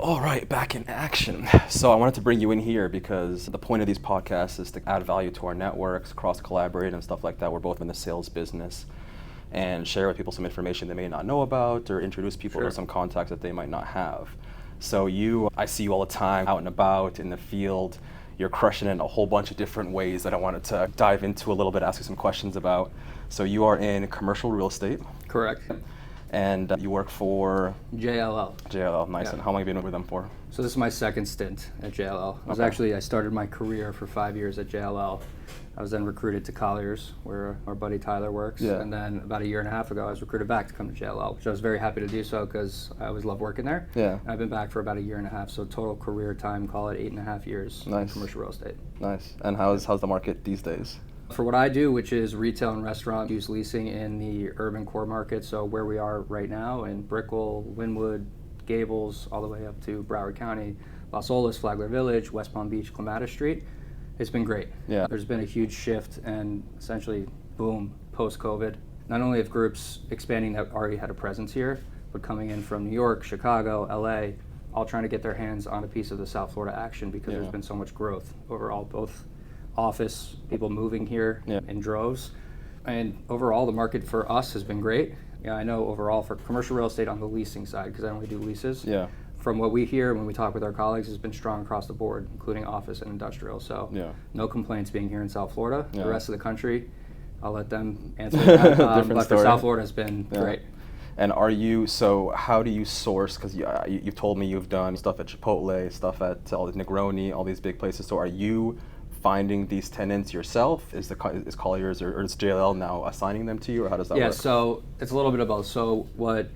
All right, back in action. So I wanted to bring you in here because the point of these podcasts is to add value to our networks, cross-collaborate and stuff like that. We're both in the sales business and share with people some information they may not know about or introduce people to some contacts that they might not have. So I see you all the time out and about in the field. You're crushing it in a whole bunch of different ways that I wanted to dive into a little bit, ask you some questions about. So you are in commercial real estate. Correct. And you work for? JLL. JLL, nice. Yeah. And how long have you been with them for? So this is my second stint at JLL. I started my career for 5 years at JLL. I was then recruited to Colliers, where our buddy Tyler works. Yeah. And then about a year and a half ago, I was recruited back to come to JLL, which I was very happy to do so because I always love working there. Yeah. And I've been back for about a year and a half, so total career time, call it 8.5 years in commercial real estate. Nice. And how's the market these days? For what I do, which is retail and restaurant use leasing in the urban core market, so where we are right now in Brickell, Wynwood, Gables, all the way up to Broward County, Las Olas, Flagler Village, West Palm Beach, Clematis Street, it's been great. Yeah. There's been a huge shift and essentially boom, post-COVID. Not only have groups expanding that already had a presence here, but coming in from New York, Chicago, LA, all trying to get their hands on a piece of the South Florida action because there's been so much growth overall, both office, people moving here in droves. And overall, the market for us has been great. Yeah, I know overall for commercial real estate on the leasing side, because I only do leases, from what we hear when we talk with our colleagues, has been strong across the board, including office and industrial. So no complaints being here in South Florida. The rest of the country, I'll let them answer that. But for South Florida, has been great. And how do you source, because you've told me you've done stuff at Chipotle, stuff at all the Negroni, all these big places. So are you finding these tenants yourself? Is Colliers or is JLL now assigning them to you, or how does that work? Yeah, so it's a little bit of both. So what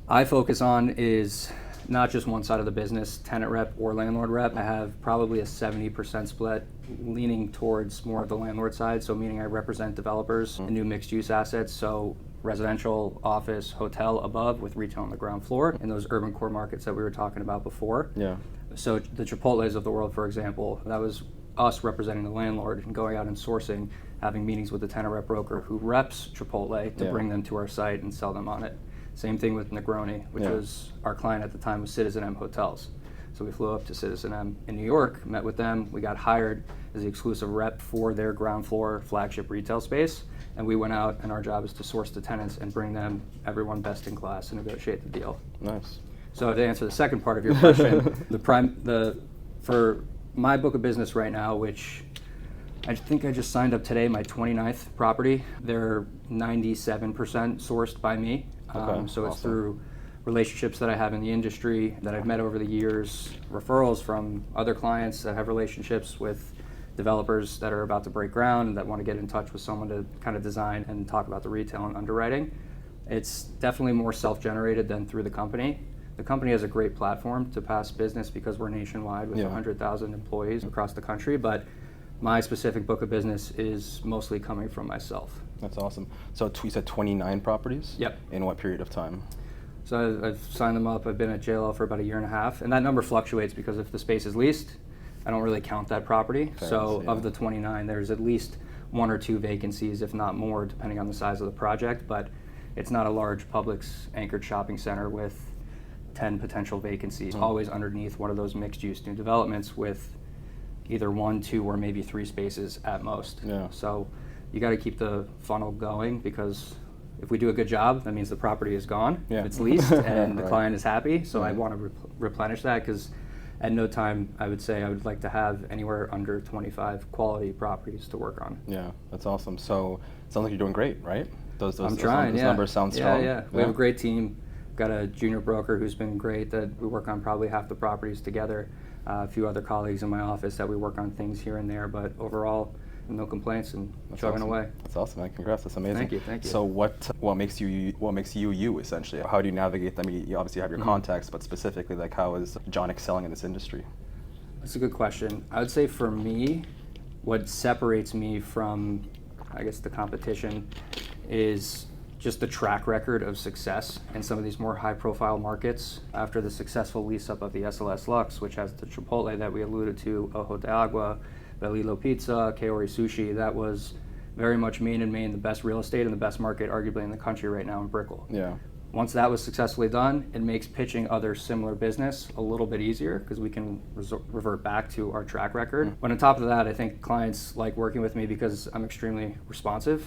I focus on is not just one side of the business, tenant rep or landlord rep. I have probably a 70% split leaning towards more of the landlord side, so meaning I represent developers and new mixed use assets, so residential, office, hotel above with retail on the ground floor in those urban core markets that we were talking about before. Yeah. So the Chipotles of the world, for example, that was us representing the landlord and going out and sourcing, having meetings with the tenant rep broker who reps Chipotle to bring them to our site and sell them on it. Same thing with Negroni, which was our client at the time was Citizen M Hotels. So we flew up to Citizen M in New York, met with them. We got hired as the exclusive rep for their ground floor flagship retail space. And we went out, and our job is to source the tenants and bring them everyone best in class and negotiate the deal. Nice. So to answer the second part of your question, for my book of business right now, which I think I just signed up today, my 29th property, they're 97% sourced by me. So it's through relationships that I have in the industry that I've met over the years, referrals from other clients that have relationships with developers that are about to break ground and that want to get in touch with someone to kind of design and talk about the retail and underwriting. It's definitely more self-generated than through the company. The company has a great platform to pass business because we're nationwide with 100,000 employees across the country, but my specific book of business is mostly coming from myself. That's awesome. So you said 29 properties? Yep. In what period of time? So I've signed them up. I've been at JLL for about a year and a half, and that number fluctuates because if the space is leased, I don't really count that property. Of the 29, there's at least 1 or 2 vacancies, if not more, depending on the size of the project, but it's not a large Publix anchored shopping center with 10 potential vacancies, always underneath one of those mixed-use new developments with either 1, 2, or maybe 3 spaces at most. Yeah. So you got to keep the funnel going because if we do a good job, that means the property is gone. Yeah. It's leased and the client is happy. So I want to replenish that because at no time I would say I would like to have anywhere under 25 quality properties to work on. Yeah, that's awesome. So it sounds like you're doing great, right? Those numbers sound strong. Yeah. We have a great team. Got a junior broker who's been great that we work on probably half the properties together. A few other colleagues in my office that we work on things here and there, but overall, no complaints and chugging away. That's awesome, man. Congrats. That's amazing. Thank you. So what makes you essentially? How do you navigate them? You obviously have your contacts, but specifically, like, how is Jon excelling in this industry? That's a good question. I would say for me, what separates me from, I guess, the competition is just the track record of success in some of these more high-profile markets. After the successful lease-up of the SLS Lux, which has the Chipotle that we alluded to, Ojo de Agua, Belilo Pizza, Kaori Sushi, that was very much main and main, the best real estate and the best market arguably in the country right now in Brickell. Yeah. Once that was successfully done, it makes pitching other similar business a little bit easier because we can revert back to our track record. But on top of that, I think clients like working with me because I'm extremely responsive.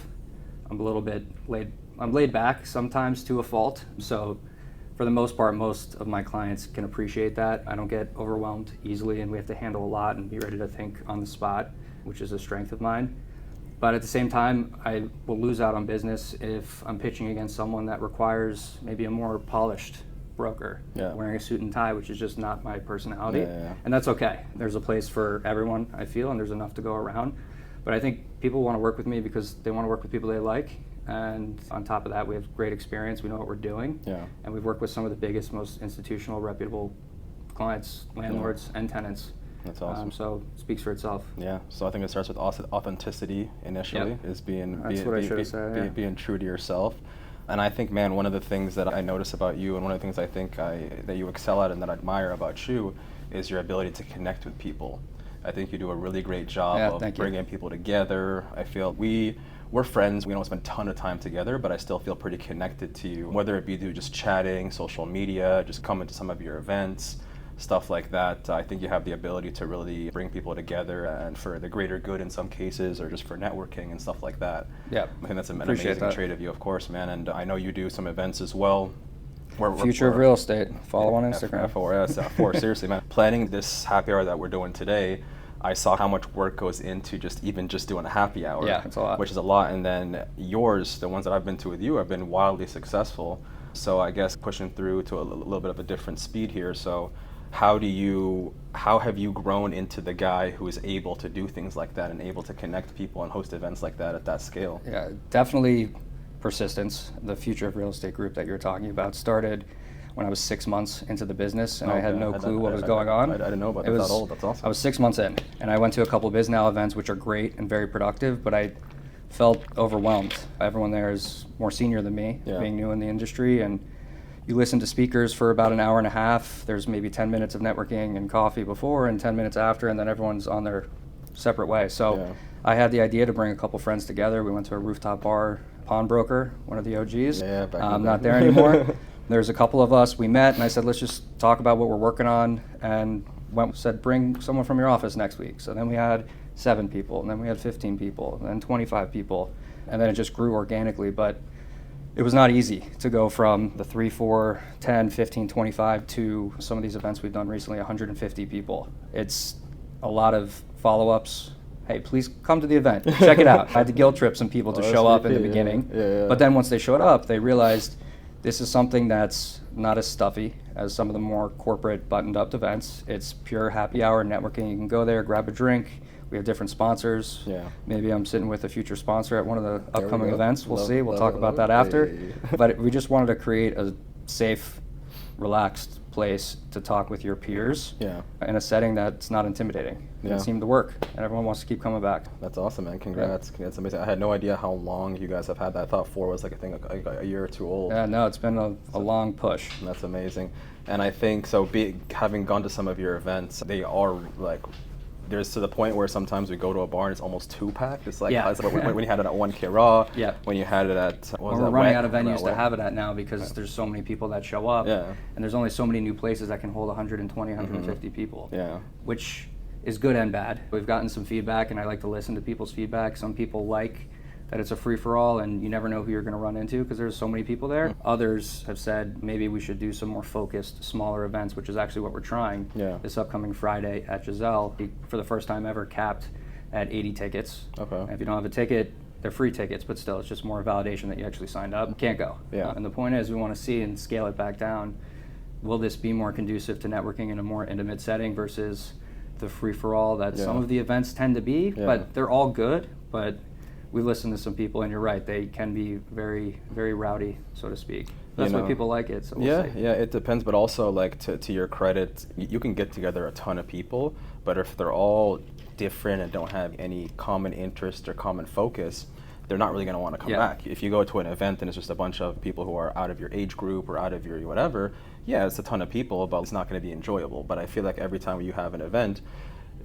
I'm a little bit laid back sometimes to a fault. So for the most part, most of my clients can appreciate that. I don't get overwhelmed easily, and we have to handle a lot and be ready to think on the spot, which is a strength of mine. But at the same time, I will lose out on business if I'm pitching against someone that requires maybe a more polished broker, wearing a suit and tie, which is just not my personality. And that's okay. There's a place for everyone, I feel, and there's enough to go around. But I think people want to work with me because they want to work with people they like. And on top of that, we have great experience. We know what we're doing. And we've worked with some of the biggest, most institutional, reputable clients, landlords, and tenants. That's awesome. So it speaks for itself. Yeah. So I think it starts with authenticity initially, is being true to yourself. And I think, man, one of the things that I notice about you, and one of the things I think that you excel at and that I admire about you, is your ability to connect with people. I think you do a really great job of bringing people together. I feel we're friends. We don't spend a ton of time together, but I still feel pretty connected to you, whether it be through just chatting, social media, just coming to some of your events, stuff like that. I think you have the ability to really bring people together and for the greater good in some cases, or just for networking and stuff like that. Yeah, I think that's an amazing trait of you, of course, man. And I know you do some events as well. Future of Real Estate. Follow on Instagram. F4, seriously, man. Planning this happy hour that we're doing today, I saw how much work goes into just doing a happy hour. Yeah, it's a lot. Which is a lot. And then yours, the ones that I've been to with you, have been wildly successful. So I guess pushing through to a little bit of a different speed here. So how have you grown into the guy who is able to do things like that and able to connect people and host events like that at that scale? Yeah, definitely persistence. The Future of Real Estate group that you're talking about started when I was 6 months into the business, and I had no clue what was going on. I didn't know about that at all. That's awesome. I was 6 months in, and I went to a couple of BizNow events, which are great and very productive, but I felt overwhelmed. Everyone there is more senior than me, being new in the industry, and you listen to speakers for about an hour and a half. There's maybe 10 minutes of networking and coffee before and 10 minutes after, and then everyone's on their separate way. So I had the idea to bring a couple friends together. We went to a rooftop bar, Pawnbroker, one of the OGs. I'm not there anymore. There's a couple of us. We met, and I said, let's just talk about what we're working on, and said, bring someone from your office next week. So then we had 7 people, and then we had 15 people, and then 25 people, and then it just grew organically. But it was not easy to go from the 3, 4, 10, 15, 25 to some of these events we've done recently, 150 people. It's a lot of follow-ups. Hey, please come to the event. Check it out. I had to guilt trip some people to show up in the beginning. But then once they showed up, they realized this is something that's not as stuffy as some of the more corporate buttoned-up events. It's pure happy hour networking. You can go there, grab a drink. We have different sponsors. Maybe I'm sitting with a future sponsor at one of the upcoming events. We'll see. We'll talk about that after. But we just wanted to create a safe, relaxed place to talk with your peers in a setting that's not intimidating. It seemed to work, and everyone wants to keep coming back. That's awesome, man. Congrats. That's amazing. I had no idea how long you guys have had that. I thought 4 was like a year or 2 old. Yeah, no, it's been a long push. That's amazing. And I think, having gone to some of your events, they are like, there's to the point where sometimes we go to a bar and it's almost 2-packed. It's like when you had it at 1K Raw, when you had it at we're running out of venues to have it at now because there's so many people that show up, and there's only so many new places that can hold 120, 150 people, which is good and bad. We've gotten some feedback, and I like to listen to people's feedback. Some people like that it's a free-for-all and you never know who you're going to run into because there's so many people there. Others have said maybe we should do some more focused, smaller events, which is actually what we're trying. This upcoming Friday at Giselle, for the first time ever, capped at 80 tickets. And if you don't have a ticket, they're free tickets, but still, it's just more validation that you actually signed up. You can't go. And the point is, we want to see and scale it back down. Will this be more conducive to networking in a more intimate setting versus the free-for-all that some of the events tend to be? But they're all good, but we listen to some people, and you're right, they can be very, very rowdy, so to speak. That's why people like it. So we'll see. It depends, but also, like, to your credit, you can get together a ton of people, but if they're all different and don't have any common interest or common focus, they're not really going to want to come back. If you go to an event and it's just a bunch of people who are out of your age group or out of your whatever, it's a ton of people, but it's not going to be enjoyable. But I feel like every time you have an event,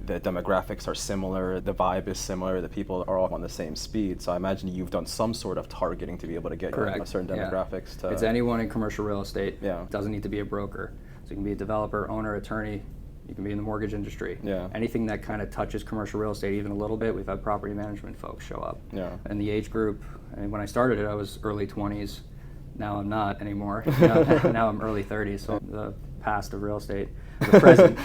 the demographics are similar, the vibe is similar, the people are all on the same speed. So I imagine you've done some sort of targeting to be able to get certain demographics. It's anyone in commercial real estate. Yeah. It doesn't need to be a broker. So you can be a developer, owner, attorney. You can be in the mortgage industry. Yeah. Anything that kind of touches commercial real estate even a little bit, we've had property management folks show up. Yeah. And the age group, when I started it, I was early 20s. Now I'm not anymore. Now I'm early 30s. So the past of real estate, the present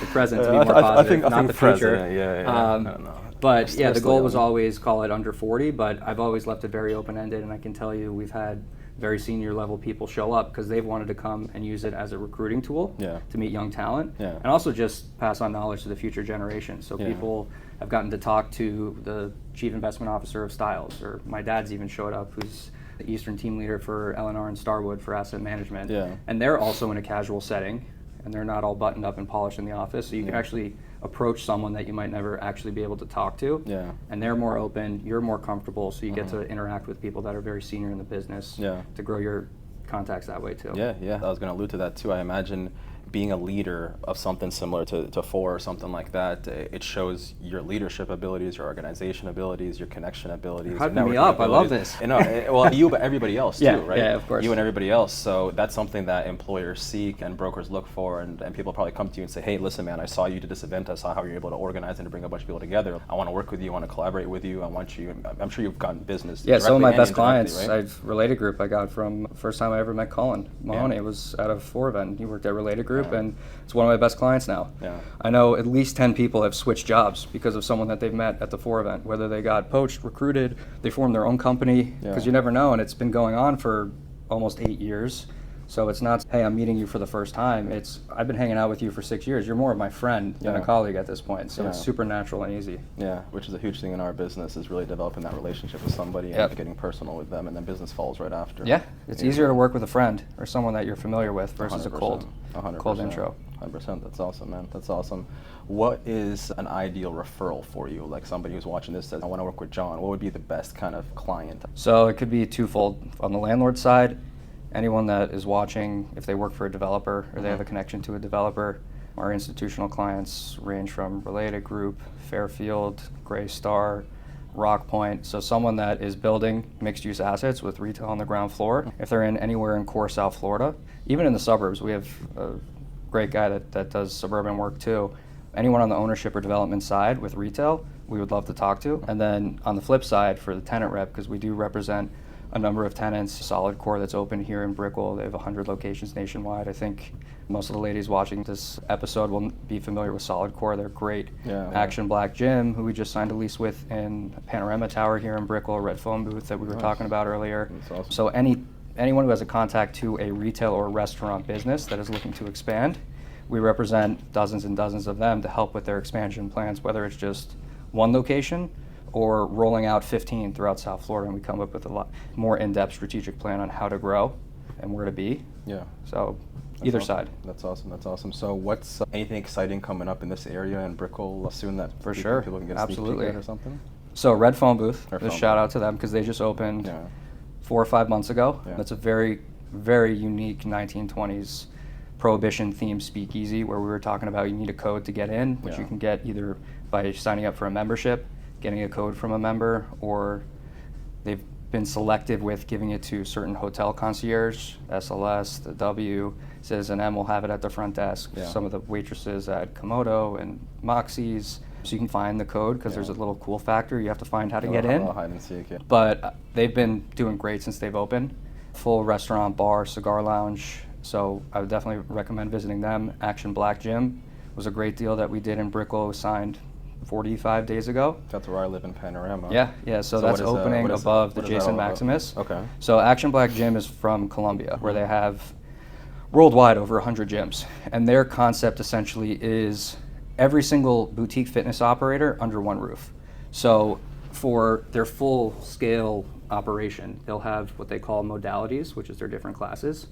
to be more positive, not the future. I don't know. But yeah, the goal was always call it under 40, but I've always left it very open-ended, and I can tell you we've had very senior level people show up because they've wanted to come and use it as a recruiting tool to meet young talent, and also just pass on knowledge to the future generation. So people have gotten to talk to the chief investment officer of Styles, or my dad's even showed up, who's the Eastern team leader for L&R and Starwood for asset management. And they're also in a casual setting, and they're not all buttoned up and polished in the office. So you can actually approach someone that you might never actually be able to talk to. And they're more open, you're more comfortable, so you get to interact with people that are very senior in the business to grow your contacts that way too. I was going to allude to that too. I imagine being a leader of something similar to FOR or something like that, it shows your leadership abilities, your organization abilities, your connection abilities. You're hyping me up. I love this. Well, you, but everybody else too, right? Yeah, of course. You and everybody else. So that's something that employers seek and brokers look for, and people probably come to you and say, hey, listen, man, I saw you did this event. I saw how you're able to organize and to bring a bunch of people together. I want to work with you. I want to collaborate with you. I want you. I'm sure you've gotten business. Yeah, some of my best clients, right? I've Related Group I got from first time I ever met Colin Mahoney. It was at a FOR event. He worked at Related Group, and it's one of my best clients now. I know at least 10 people have switched jobs because of someone that they've met at the FOR event, whether they got poached, recruited, they formed their own company, because you never know, and it's been going on for almost 8 years. So it's not, hey, I'm meeting you for the first time. It's, I've been hanging out with you for 6 years. You're more of my friend than a colleague at this point. So it's super natural and easy. Yeah, which is a huge thing in our business, is really developing that relationship with somebody and getting personal with them, and then business follows right after. Yeah, it's easier to work with a friend or someone that you're familiar with versus 100%, a cold intro. 100%. That's awesome, man. That's awesome. What is an ideal referral for you? Like somebody who's watching this says, I want to work with Jon. What would be the best kind of client? So it could be twofold. On the landlord side, anyone that is watching, if they work for a developer or they have a connection to a developer, our institutional clients range from Related Group, Fairfield, Gray Star, Rockpoint. So someone that is building mixed-use assets with retail on the ground floor. If they're in anywhere in core South Florida, even in the suburbs, we have a great guy that does suburban work too. Anyone on the ownership or development side with retail, we would love to talk to. And then on the flip side, for the tenant rep, because we do represent a number of tenants, Solid Core that's open here in Brickell. They have 100 locations nationwide. I think most of the ladies watching this episode will be familiar with Solid Core. They're great. Action Black Gym, who we just signed a lease with in Panorama Tower here in Brickell, Red Phone Booth that we were talking about earlier. That's awesome. So anyone who has a contact to a retail or restaurant business that is looking to expand, we represent dozens and dozens of them to help with their expansion plans, whether it's just one location or rolling out 15 throughout South Florida, and we come up with a lot more in-depth strategic plan on how to grow and where to be. So either side. That's awesome. That's awesome. So what's anything exciting coming up in this area in Brickell soon that people can get a sneak peek at or something? So Red Phone Booth, shout out to them because they just opened 4 or 5 months ago. That's a very, very unique 1920s prohibition themed speakeasy where we were talking about you need a code to get in, which you can get either by signing up for a membership, getting a code from a member, or they've been selective with giving it to certain hotel concierge, SLS, the W, Citizen M will have it at the front desk. Some of the waitresses at Komodo and Moxie's. So you can find the code because there's a little cool factor. You have to find how to get in. Hide and seek, But they've been doing great since they've opened. Full restaurant, bar, cigar lounge. So I would definitely recommend visiting them. Action Black Gym was a great deal that we did in Brickell. It was signed 45 days ago. That's where I live in Panorama. So that's opening above the Jason Maximus. Okay. So Action Black Gym is from Colombia, where they have worldwide over 100 gyms. And their concept essentially is every single boutique fitness operator under one roof. So for their full scale operation, they'll have what they call modalities, which is their different classes.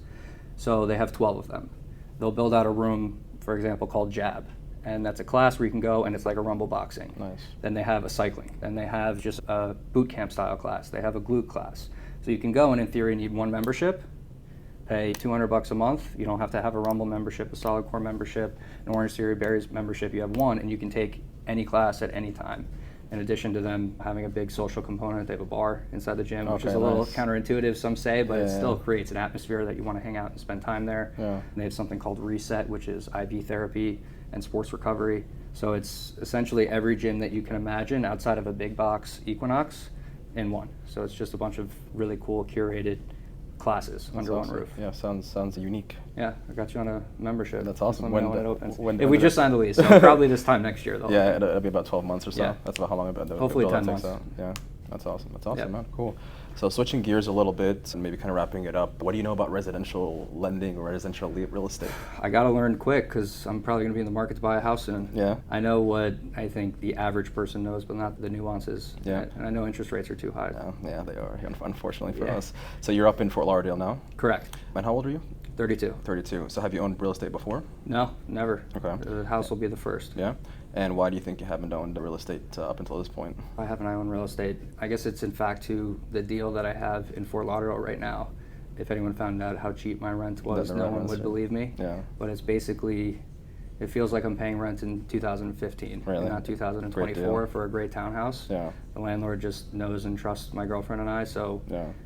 So they have 12 of them. They'll build out a room, for example, called Jab. And that's a class where you can go and it's like a rumble boxing. Nice. Then they have a cycling. Then they have just a boot camp style class. They have a glute class. So you can go and in theory need one membership, pay $200 a month. You don't have to have a Rumble membership, a Solid Core membership, an Orange Theory Berries membership. You have one and you can take any class at any time. In addition to them having a big social component, they have a bar inside the gym, which is a little counterintuitive, some say, but it still creates an atmosphere that you want to hang out and spend time there. Yeah. And they have something called Reset, which is IV therapy and sports recovery. So it's essentially every gym that you can imagine outside of a big box Equinox in one. So it's just a bunch of really cool curated classes under one roof. Yeah, sounds unique. Yeah, I got you on a membership. That's awesome. When it opens. When we just signed the lease, so probably this time next year though. Yeah, it'll be about 12 months or so. Yeah. That's about how long Hopefully 10 months. Yeah, that's awesome. That's awesome, Yep. man. Cool. So switching gears a little bit and maybe kind of wrapping it up, what do you know about residential lending or residential real estate? I got to learn quick because I'm probably going to be in the market to buy a house soon. Yeah. I know what I think the average person knows, but not the nuances. Yeah. And I know interest rates are too high. Yeah, they are, unfortunately for us. So you're up in Fort Lauderdale now? Correct. And how old are you? 32. 32. So have you owned real estate before? No, never. Okay. The house will be the first. Yeah. And why do you think you haven't owned real estate up until this point? Why haven't I owned real estate? I guess it's in fact to the deal that I have in Fort Lauderdale right now. If anyone found out how cheap my rent was, no one would believe me. Yeah. But it's basically, it feels like I'm paying rent in 2015, really? and not 2024 for a great townhouse. Yeah. The landlord just knows and trusts my girlfriend and I, so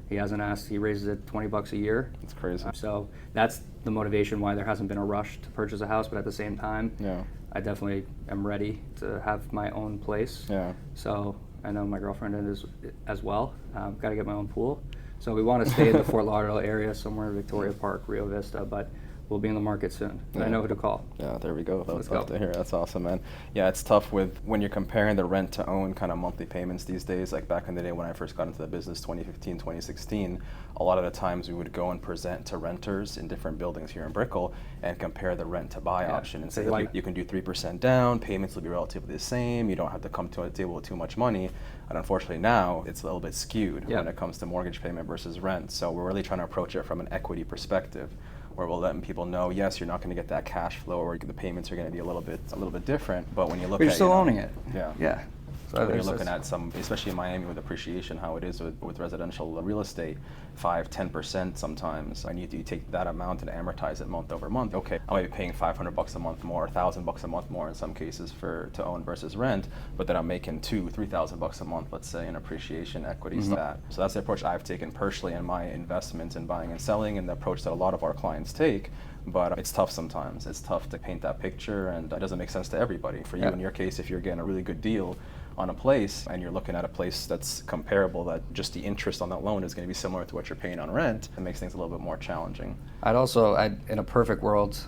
he hasn't asked. He raises it $20 a year. That's crazy. So that's the motivation why there hasn't been a rush to purchase a house, but at the same time, I definitely am ready to have my own place. Yeah. So I know my girlfriend is as well. Got to get my own pool. So we want to stay in the Fort Lauderdale area, somewhere in Victoria Park, Rio Vista, but we'll be in the market soon. I know who to call. Yeah, there we go. Let's That's go. to hear. That's awesome, man. Yeah, it's tough when you're comparing the rent to own kind of monthly payments these days. Like back in the day when I first got into the business, 2015, 2016, a lot of the times we would go and present to renters in different buildings here in Brickell and compare the rent to buy option and say, like, you can do 3% down, payments will be relatively the same, you don't have to come to a table with too much money. And unfortunately now it's a little bit skewed when it comes to mortgage payment versus rent. So we're really trying to approach it from an equity perspective, where we're letting people know, yes, you're not going to get that cash flow, or the payments are going to be a little bit different. But when you look But you're at, still owning it. Yeah. So when you're looking at some, especially in Miami with appreciation, how it is with residential real estate, 5-10% sometimes. I need to take that amount and amortize it month over month. Okay, I might be paying $500 a month more, $1,000 a month more in some cases to own versus rent, but then I'm making $2,000-$3,000 a month, let's say, in appreciation, equity, stuff like that. So that's the approach I've taken personally in my investments in buying and selling, and the approach that a lot of our clients take. But it's tough sometimes. It's tough to paint that picture, and it doesn't make sense to everybody. For you, in your case, if you're getting a really good deal on a place and you're looking at a place that's comparable, that just the interest on that loan is going to be similar to what you're paying on rent, it makes things a little bit more challenging. In a perfect world,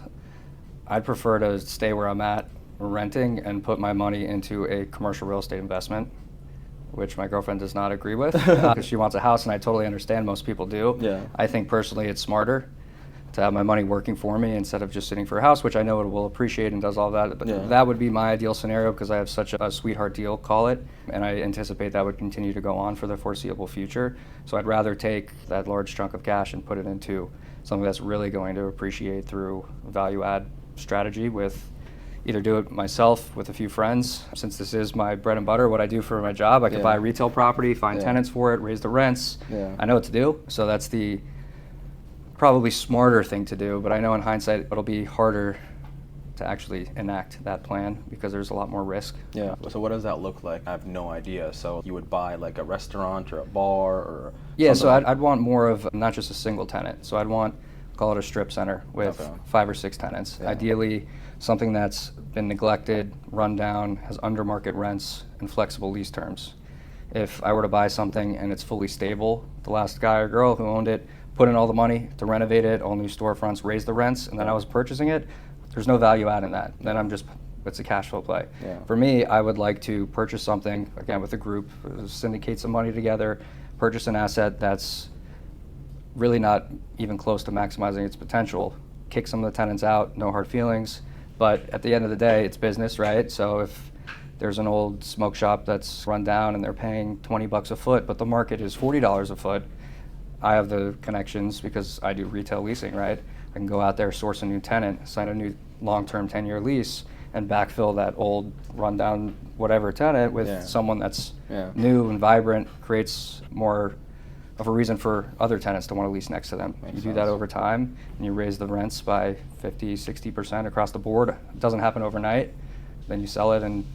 I'd prefer to stay where I'm at, renting, and put my money into a commercial real estate investment, which my girlfriend does not agree with because she wants a house, and I totally understand most people do. Yeah. I think personally it's smarter to have my money working for me instead of just sitting for a house, which I know it will appreciate and does all that. But that would be my ideal scenario because I have such a sweetheart deal, call it, and I anticipate that would continue to go on for the foreseeable future. So I'd rather take that large chunk of cash and put it into something that's really going to appreciate through value add strategy, with either do it myself with a few friends. Since this is my bread and butter, what I do for my job, I could buy retail property, find tenants for it, raise the rents. I know what to do. So that's the probably smarter thing to do, but I know in hindsight it'll be harder to actually enact that plan because there's a lot more risk. Yeah. So what does that look like? I have no idea. So you would buy like a restaurant or a bar or so I'd want more of not just a single tenant. So I'd want, call it a strip center with 5 or 6 tenants. Ideally something that's been neglected, run down, has under market rents and flexible lease terms. If I were to buy something and it's fully stable, the last guy or girl who owned it put in all the money to renovate it, all new storefronts, raise the rents, and then I was purchasing it, there's no value add in that. Then it's a cash flow play. For me, I would like to purchase something, again, with a group, syndicate some money together, purchase an asset that's really not even close to maximizing its potential, kick some of the tenants out, no hard feelings, but at the end of the day, it's business, right? So if there's an old smoke shop that's run down and they're paying $20 a foot, but the market is $40 a foot, I have the connections because I do retail leasing, right? I can go out there, source a new tenant, sign a new long-term 10-year lease, and backfill that old rundown whatever tenant with someone that's new and vibrant, creates more of a reason for other tenants to want to lease next to them. You do that over time, and you raise the rents by 50, 60% across the board. It doesn't happen overnight. Then you sell it, and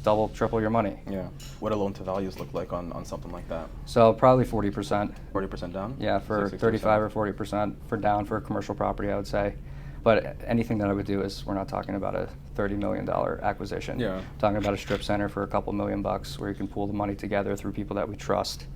double, triple your money. Yeah. What do loan to values look like on something like that? So probably 40%. 40% down? Yeah, for 35 or 40% for down for a commercial property, I would say. But anything that I would do is, we're not talking about a $30 million acquisition. Yeah. We're talking about a strip center for a couple $1,000,000 where you can pool the money together through people that we trust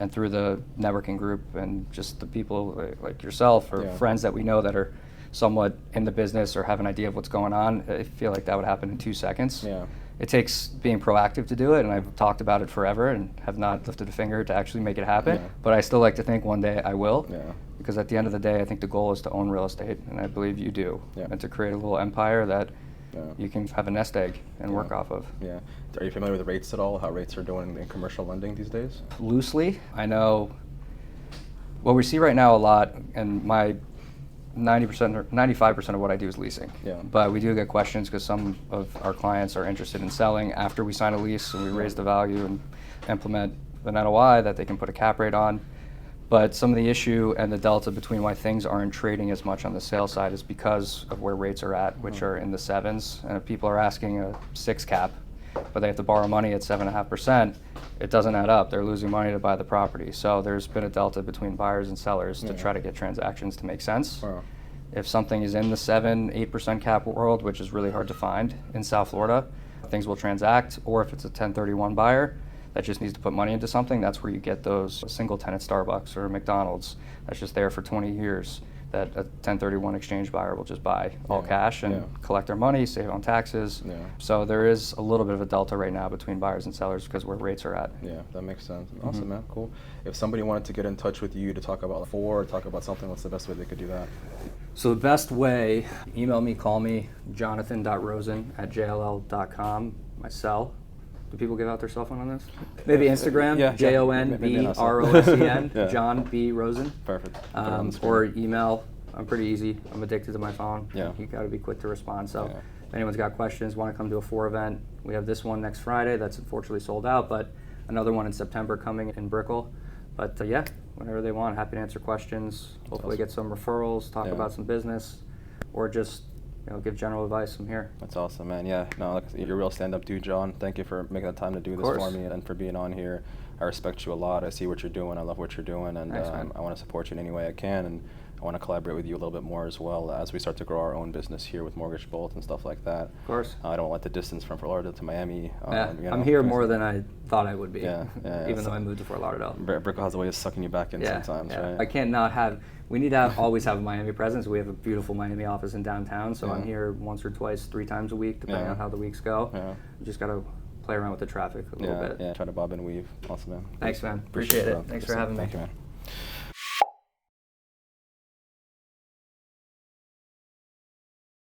and through the networking group and just the people like yourself or friends that we know that are somewhat in the business or have an idea of what's going on. I feel like that would happen in 2 seconds. Yeah. It takes being proactive to do it, and I've talked about it forever and have not lifted a finger to actually make it happen. Yeah. But I still like to think one day I will. Yeah. Because at the end of the day, I think the goal is to own real estate, and I believe you do. Yeah. And to create a little empire that you can have a nest egg and work off of. Yeah. Are you familiar with the rates at all? How rates are doing in commercial lending these days? Loosely. I know what we see right now a lot, and my 90% or 95% of what I do is leasing. Yeah. But we do get questions because some of our clients are interested in selling after we sign a lease and we raise the value and implement an NOI that they can put a cap rate on. But some of the issue and the delta between why things aren't trading as much on the sales side is because of where rates are at, which are in the 7s. And if people are asking a 6 cap, but they have to borrow money at 7.5%, it doesn't add up. They're losing money to buy the property. So there's been a delta between buyers and sellers to try to get transactions to make sense. Wow. If something is in the 7-8% cap world, which is really hard to find in South Florida, things will transact. Or if it's a 1031 buyer that just needs to put money into something, that's where you get those single tenant Starbucks or McDonald's that's just there for 20 years. That a 1031 exchange buyer will just buy all cash and collect their money, save on taxes. Yeah. So there is a little bit of a delta right now between buyers and sellers because where rates are at. Yeah, that makes sense. Awesome, man. Cool. If somebody wanted to get in touch with you to talk about or talk about something, what's the best way they could do that? So the best way, email me, call me, jonathan.rosen@jll.com, my cell. Do people give out their cell phone on this? Maybe Instagram, JONBROSEN, John B. Rosen. Perfect. Or email. I'm pretty easy. I'm addicted to my phone. Yeah. You got to be quick to respond. So if anyone's got questions, want to come to a 4 event, we have this one next Friday that's unfortunately sold out, but another one in September coming in Brickell. But whenever they want, happy to answer questions. Hopefully get some referrals, talk about some business, or just give general advice. I'm here. That's awesome, man. Yeah, no, you're a real stand-up dude, John. Thank you for making the time to do this for me and for being on here. I respect you a lot. I see what you're doing. I love what you're doing, and I want to support you in any way I can, and I want to collaborate with you a little bit more as well as we start to grow our own business here with Mortgage Bolt and stuff like that. Of course. I don't want the distance from Florida to Miami. I'm here more than I thought I would be, even though I moved to Fort Lauderdale. Brickell has a way of sucking you back in sometimes, right? I can't not have. We need to always have a Miami presence. We have a beautiful Miami office in downtown, so I'm here once or twice, 3 times a week, depending on how the weeks go. Yeah. You just got to play around with the traffic a little bit. Yeah, try to bob and weave. Awesome, man. Thanks, man. Appreciate it. Thanks for having me. Thank you, man.